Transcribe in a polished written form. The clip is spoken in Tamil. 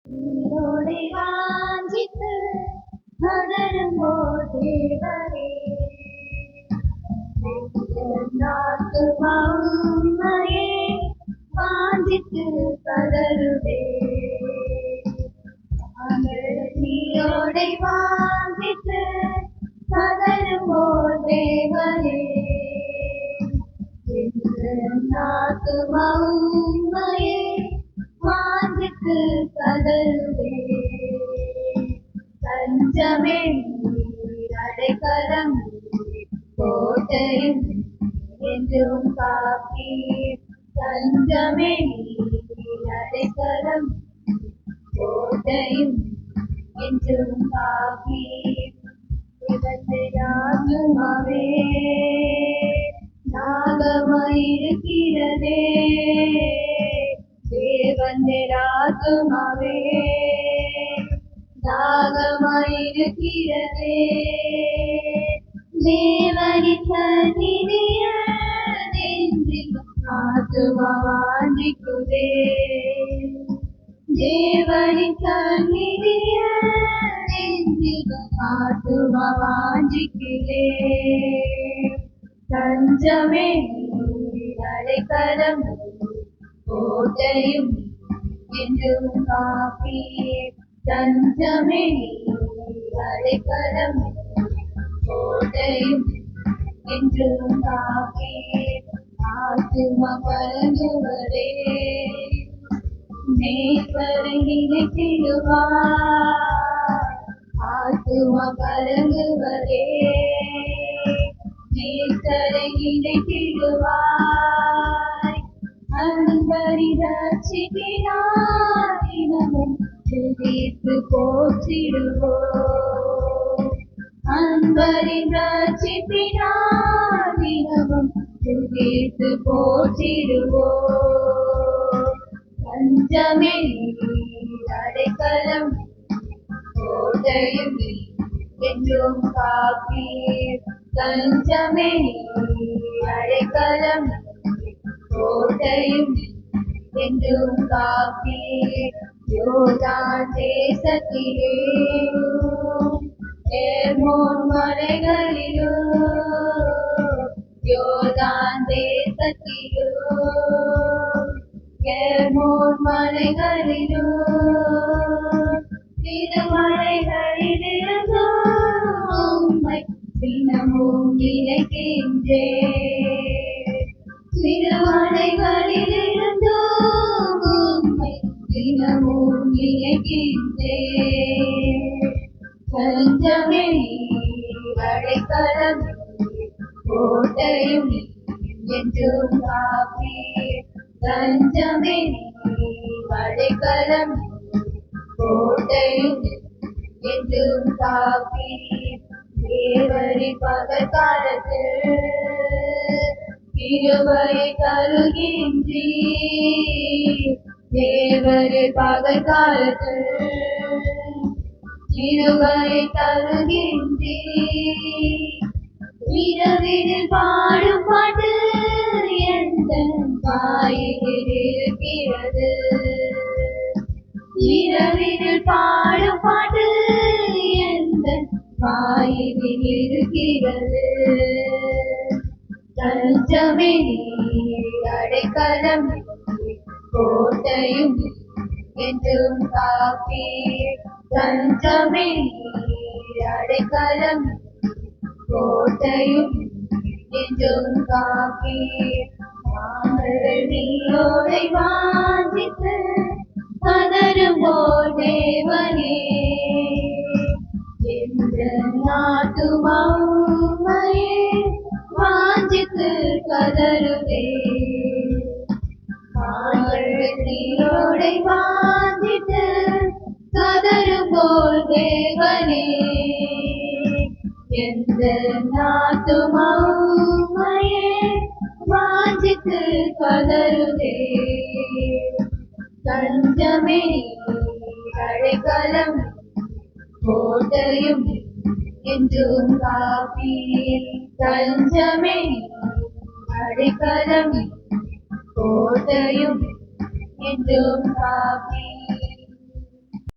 உன்னோடை வாஞ்சித்து மலரும்போது தேவனே நாட்டு மௌமையே வாஞ்சித்து கதறுதே நீரோடை வாஞ்சித்து கதறும்போது தேவனே நாட்டு மௌமையே வாஞ்சித்து கதறுதே தஞ்சமே அடைக்கலம் கோட்டையும் என்றும் காப்பி தஞ்சமே அடைக்கலம் கோட்டையும் என்றும் காப்பி இவற்றையாகுமாவே நாகமாயிருக்கிறதே தேவந்தராகுமாவே நாகமாயிருக்கிறதே தேவனின் சந்நிதியில் ஆத்துமா வாஞ்சிக்குதே தேவனின் சந்நிதியில் ஆத்துமா வாஞ்சிக்குதே தஞ்சமே அடைக்கலம் கோட்டையும் என்றும் காப்பி தஞ்சமே அடைக்கலம் கோட்டையும் என்றும் காப்பி ஆத்துமா பரங்குவரே மேற்பரங்கினை திடுவார் ஆத்துமா பரங்குவரே மேற்பரங்கினை திடுவாய் அன்பரி ரட்சிப்பினார் தினமும் துதித்து போற்றிடுவோம் அன்பரி ரட்சிப்பினார் தினமும் துதித்து போற்றிடுவோம் தஞ்சமே அடைக்கலம் கோட்டையும் என்றும் காப்பி தஞ்சமே அடைக்கலம் கோட்டையும் என்றும் காப்பி யோர்தான் தேசத்திலே எர்மோன் மலைகளிலோ யோர்தான் தேசத்திலோ எர்மோன் மலைகளிலோ திருமலைகளிலிருந்தோ உம்மை தினமும் நினைக்கின்றேன் திருமலைகளிலிருந்தோ உம்மை தினமும் நினைக்கின்றேன் தஞ்சமே அடைக்கலம் கோட்டையும் என்றும் காப்பி தஞ்சமே அடைக்கலம் கோட்டையும் என்றும் காப்பி தேவரி பகற்காலத்தில் கிருபையை தருகின்றீர் தேவரி பகற்காலத்தில் கிருபையை தருகின்றீர் இரவினில் பாடும் பாட்டு எந்த வாயிலில் இருக்கிறது இரவினில் பாடும் பாட்டு எந்த வாயிலில் இருக்கிறது தஞ்சமே அடைக்கலம் கோட்டையும் என்றும் காப்பி தஞ்சமே அடைக்கலம் கோட்டையும் என்றும் காப்பி நாங்கள் நீரோடை வாஞ்சித்து கதறும்போல் தேவனே எந்த நாட்டு மௌமையே வாஞ்சித்து கதறுதே நாங்கள் நீரோடை வாஞ்சித்து கதறும்போல் தேவனே எந்த நாட்டு மௌமையே வாஞ்சித்து கதறுதே தஞ்சமே அடைக்கலம் கோட்டையும் என்றும் காப்பி தஞ்சமே அடைக்கலம் கோட்டையும் என்றும் காப்பி